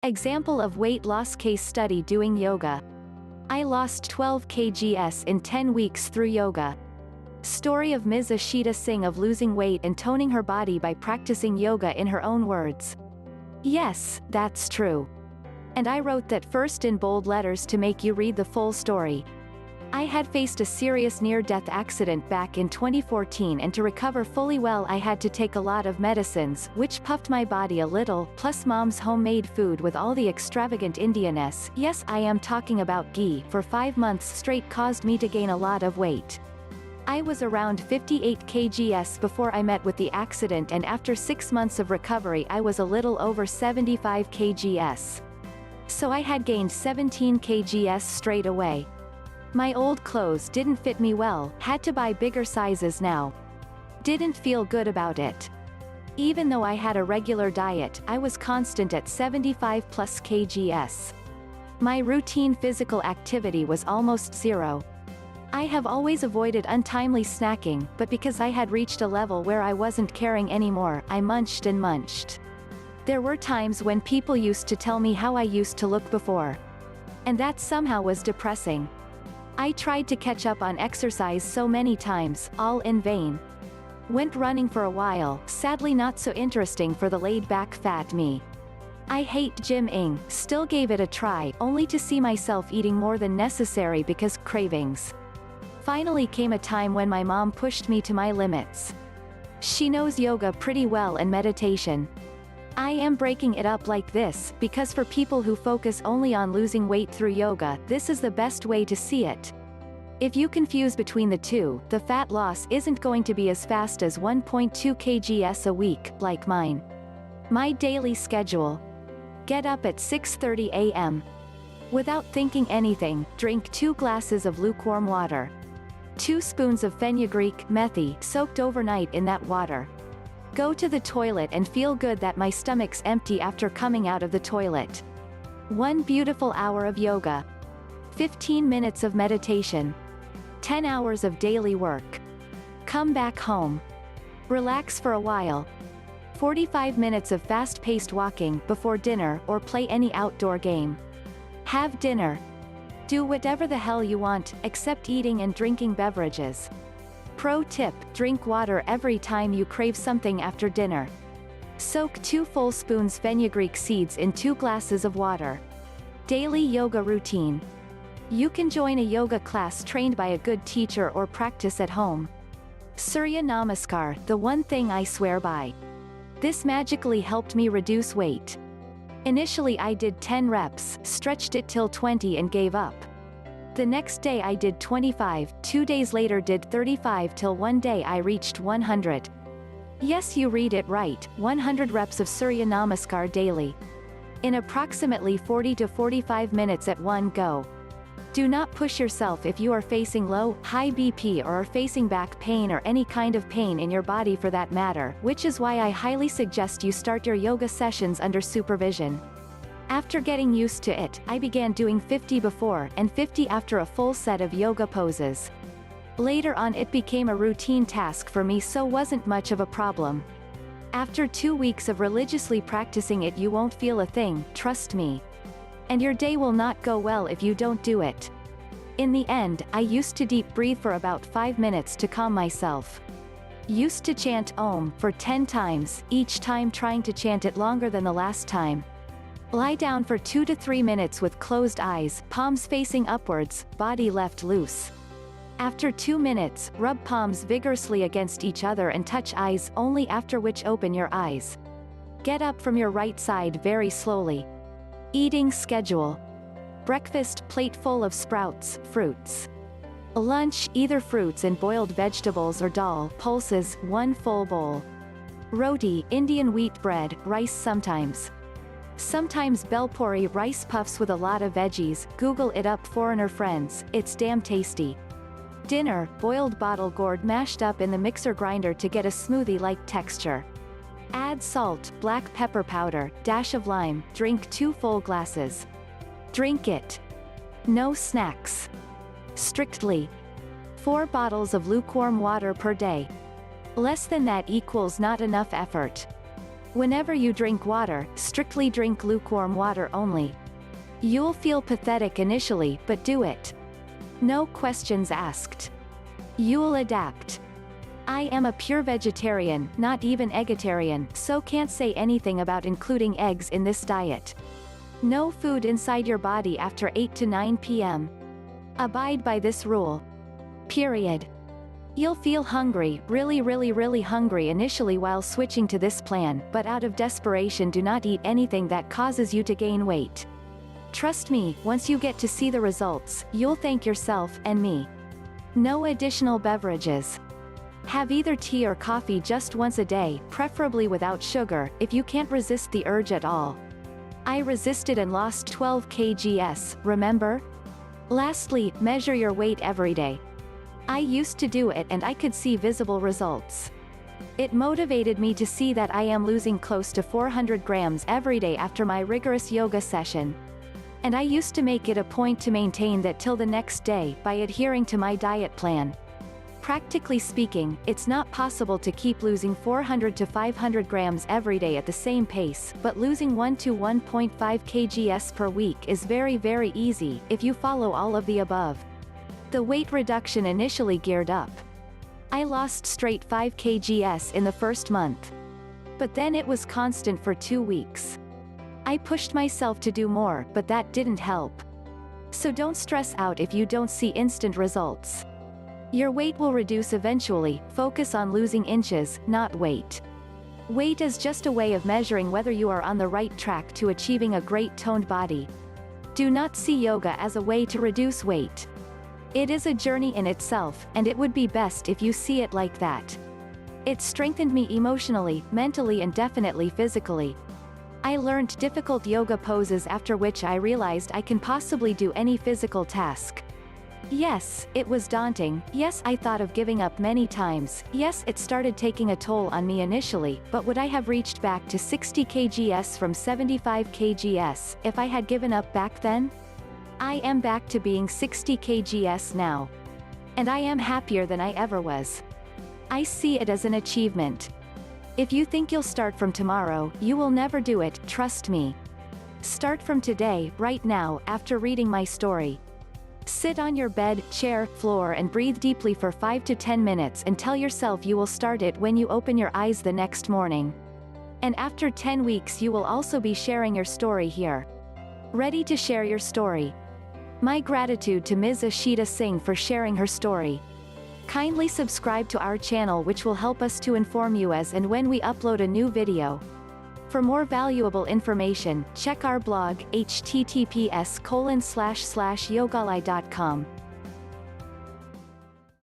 Example of weight loss case study doing yoga. I lost 12 kgs in 10 weeks through yoga. Story of Ms. Ashita Singh of losing weight and toning her body by practicing yoga in her own words. Yes, that's true. And I wrote that first in bold letters to make you read the full story. I had faced a serious near-death accident back in 2014, and to recover fully well I had to take a lot of medicines, which puffed my body a little, plus mom's homemade food with all the extravagant Indianness, yes I am talking about ghee, for 5 months straight caused me to gain a lot of weight. I was around 58 kgs before I met with the accident, and after 6 months of recovery I was a little over 75 kgs. So I had gained 17 kgs straight away. My old clothes didn't fit me well, had to buy bigger sizes now. Didn't feel good about it. Even though I had a regular diet, I was constant at 75 plus kgs. My routine physical activity was almost zero. I have always avoided untimely snacking, but because I had reached a level where I wasn't caring anymore, I munched and munched. There were times when people used to tell me how I used to look before. And that somehow was depressing. I tried to catch up on exercise so many times, all in vain. Went running for a while, sadly not so interesting for the laid-back fat me. I hate gymming, still gave it a try, only to see myself eating more than necessary because cravings. Finally came a time when my mom pushed me to my limits. She knows yoga pretty well and meditation. I am breaking it up like this, because for people who focus only on losing weight through yoga, this is the best way to see it. If you confuse between the two, the fat loss isn't going to be as fast as 1.2 kgs a week, like mine. My daily schedule. Get up at 6:30 a.m. Without thinking anything, drink 2 glasses of lukewarm water. 2 spoons of fenugreek, methi, soaked overnight in that water. Go to the toilet and feel good that my stomach's empty after coming out of the toilet. 1 beautiful hour of yoga. 15 minutes of meditation. 10 hours of daily work. Come back home. Relax for a while. 45 minutes of fast-paced walking before dinner, or play any outdoor game. Have dinner. Do whatever the hell you want, except eating and drinking beverages. Pro tip: drink water every time you crave something after dinner. Soak 2 full spoons fenugreek seeds in 2 glasses of water. Daily yoga routine. You can join a yoga class trained by a good teacher or practice at home. Surya Namaskar, the one thing I swear by. This magically helped me reduce weight. Initially I did 10 reps, stretched it till 20 and gave up. The next day I did 25, 2 days later did 35 till one day I reached 100. Yes, you read it right, 100 reps of Surya Namaskar daily. In approximately 40 to 45 minutes at one go. Do not push yourself if you are facing low, high BP or are facing back pain or any kind of pain in your body for that matter, which is why I highly suggest you start your yoga sessions under supervision. After getting used to it, I began doing 50 before and 50 after a full set of yoga poses. Later on it became a routine task for me, so wasn't much of a problem. After 2 weeks of religiously practicing it you won't feel a thing, trust me. And your day will not go well if you don't do it. In the end, I used to deep breathe for about 5 minutes to calm myself. Used to chant Om for 10 times, each time trying to chant it longer than the last time. Lie down for 2 to 3 minutes with closed eyes, palms facing upwards, body left loose. After 2 minutes, rub palms vigorously against each other and touch eyes only, after which open your eyes. Get up from your right side very slowly. Eating schedule. Breakfast, plate full of sprouts, fruits. Lunch, either fruits and boiled vegetables or dal, pulses, 1 full bowl. Roti, Indian wheat bread, rice sometimes. Sometimes belpuri, rice puffs with a lot of veggies, Google it up foreigner friends, it's damn tasty. Dinner, boiled bottle gourd mashed up in the mixer grinder to get a smoothie-like texture. Add salt, black pepper powder, dash of lime, drink 2 full glasses. Drink it. No snacks. Strictly. 4 bottles of lukewarm water per day. Less than that equals not enough effort. Whenever you drink water, strictly drink lukewarm water only. You'll feel pathetic initially, but do it. No questions asked. You'll adapt. I am a pure vegetarian, not even eggetarian, so can't say anything about including eggs in this diet. No food inside your body after 8 to 9 p.m. Abide by this rule. Period. You'll feel hungry, really hungry initially while switching to this plan, but out of desperation do not eat anything that causes you to gain weight. Trust me, once you get to see the results, you'll thank yourself and me. No additional beverages. Have either tea or coffee just once a day, preferably without sugar, if you can't resist the urge at all. I resisted and lost 12 kgs, remember? Lastly, measure your weight every day. I used to do it and I could see visible results. It motivated me to see that I am losing close to 400 grams every day after my rigorous yoga session. And I used to make it a point to maintain that till the next day, by adhering to my diet plan. Practically speaking, it's not possible to keep losing 400 to 500 grams every day at the same pace, but losing 1 to 1.5 kgs per week is very easy, if you follow all of the above. The weight reduction initially geared up. I lost straight 5 kgs in the first month. But then it was constant for 2 weeks. I pushed myself to do more, but that didn't help. So don't stress out if you don't see instant results. Your weight will reduce eventually, focus on losing inches, not weight. Weight is just a way of measuring whether you are on the right track to achieving a great toned body. Do not see yoga as a way to reduce weight. It is a journey in itself, and it would be best if you see it like that. It strengthened me emotionally, mentally and definitely physically. I learned difficult yoga poses after which I realized I can possibly do any physical task. Yes, it was daunting, yes I thought of giving up many times, yes it started taking a toll on me initially, but would I have reached back to 60 kgs from 75 kgs, if I had given up back then? I am back to being 60 kgs now. And I am happier than I ever was. I see it as an achievement. If you think you'll start from tomorrow, you will never do it, trust me. Start from today, right now, after reading my story. Sit on your bed, chair, floor and breathe deeply for 5 to 10 minutes and tell yourself you will start it when you open your eyes the next morning. And after 10 weeks you will also be sharing your story here. Ready to share your story? My gratitude to Ms. Ashita Singh for sharing her story. Kindly subscribe to our channel which will help us to inform you as and when we upload a new video. For more valuable information, check our blog https://yogalai.com.